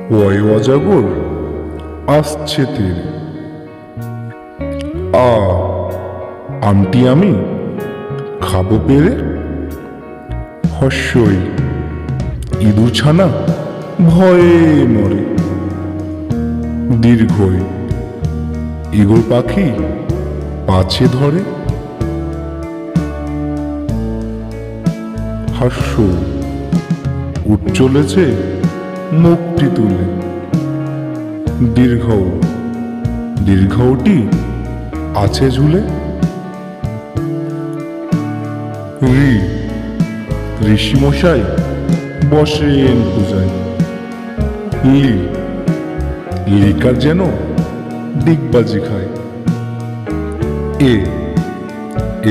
ওই অজাগর আসছে তীরে। আমটি আমি খাবো পেরে। হস্যই ইঁদুর ছানা ভয়ে মরে। দীর্ঘই ইগল পাখি পাছে ধরে। হাস্য উঠ চলেছে মুখটি তুলে। দীর্ঘটি আছে ঝুলে। ঋষিমশাই বসেন পূজায়। লিকার যেন ডিগবাজি খায়।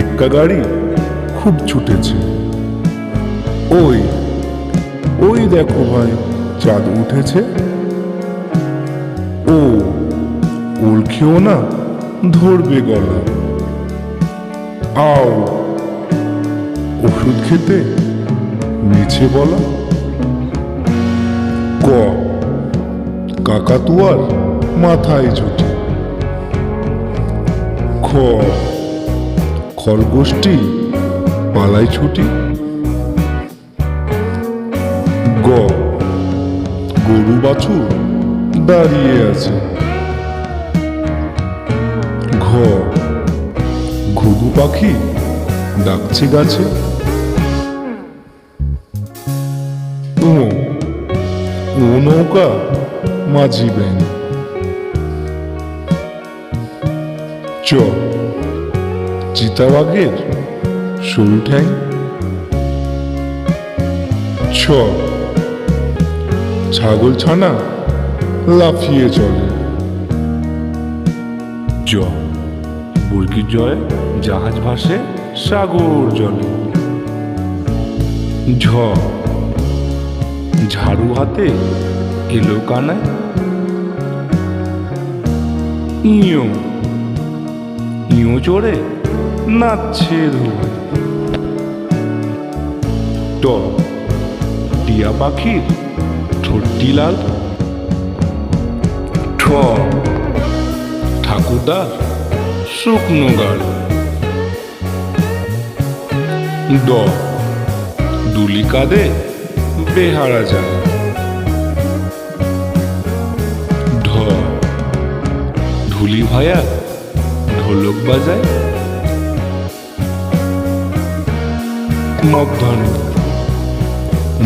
এক্কা গাড়ি খুব ছুটেছে। ওই দেখো ভাই, চাঁদ উঠেছে। ওল খেও না, ধরবে গলা। আও ওষুধ খেতে মিছে বলা। কাকাতুয়ার মাথায় ছুটি। খরগোশটি পালায় ছুটি। গরু বাছুর দাঁড়িয়ে আছে। ঘুঘু পাখি ডাকছে গাছে। ও নৌকা মাঝি ব্যাং। চিতাবাঘের সরু ঠ্যাং। ছাগল ছানা লাফিয়ে চলে। বুর্গির জয়ে জাহাজ ভাসে সাগর জলে। ঝাড়ু হাতে এলো কানায়। ইঁয়ো চড়ে নাচছে ধোয়ায়। টিয়া পাখির ঠোঁটটি লাল। ঠাকুরদার শুকনো গাল। দুলি কাঁদে বেহারা যায়। ঢুলি ভায়া ঢোলক বাজায়।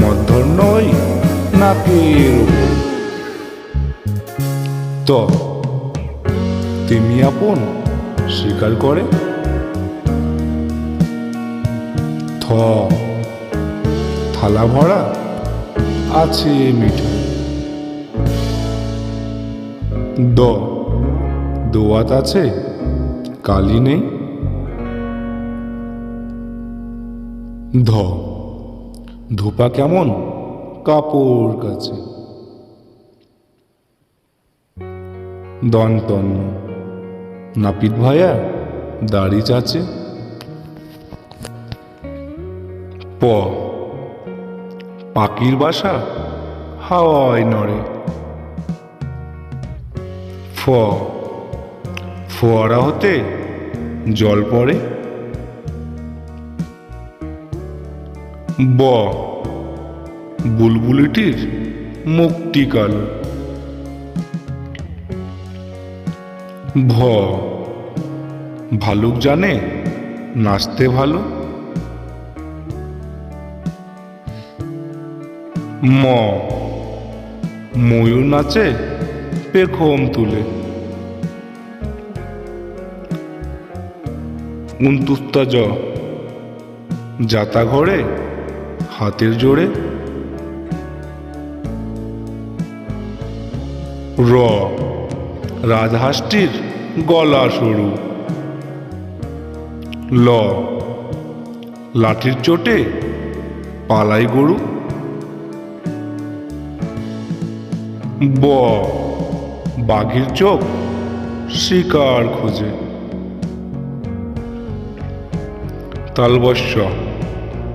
মধ্যাহ্ন ওই নাকের ওপর। তেমি আপন স্বীকার করে। থালা ভরা আছে মিঠাই। দোয়াত আছে কালি নেই। ধোপা কেমন কাপড় কাছে। দন্তন্য নাপিত ভায়া দাড়ি চাচে। পাখির বাসা হাওয়ায় নড়ে। ফোয়ারা হতে জল পড়ে। বুলবুলিটির মুখটি কালো। ভালুক জানে নাচতে ভালো। ময়ূর নাচে পেখম তুলে। উনতুস্তা যাতা ঘরে হাতের জোড়ে। রাজহাঁসটির গলা সরু। লাঠির চোটে পালাই গরু। বাঘের চোখ শিকার খোঁজে। তালবস্য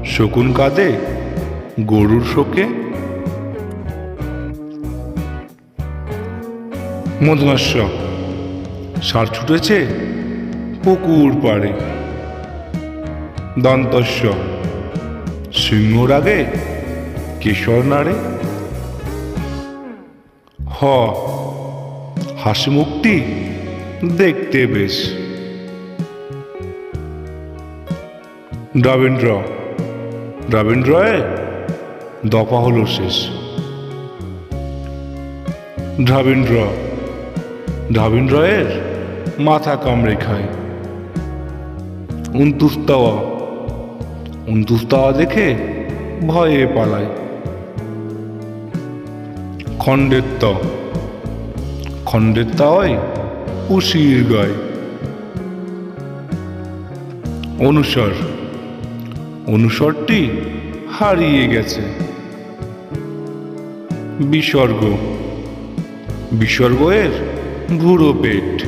শকুন কাঁদে গরুর শোকে। মদনাস্য ষাঁড় ছুটেছে পুকুর পাড়ে। দন্তস্য সিংহর আগে কেশর নাড়ে। হ হাসি মুখটি দেখতে বেশ। দ্রাবিন্দ্র দ্রাবিন্দ্রয়ে দফা হলো শেষ। দ্রাবিন্দ্র দ্রাবিন্দ্রয়ের মাথা কামড়ে খায়। উন্তুস্তাওয়া দেখে ভয়ে পালায়। খণ্ডের তাওয়ায় উশির গায়। অনুসরটি হারিয়ে গেছে। বিসর্গ বিসর্গের ভুরো পেট।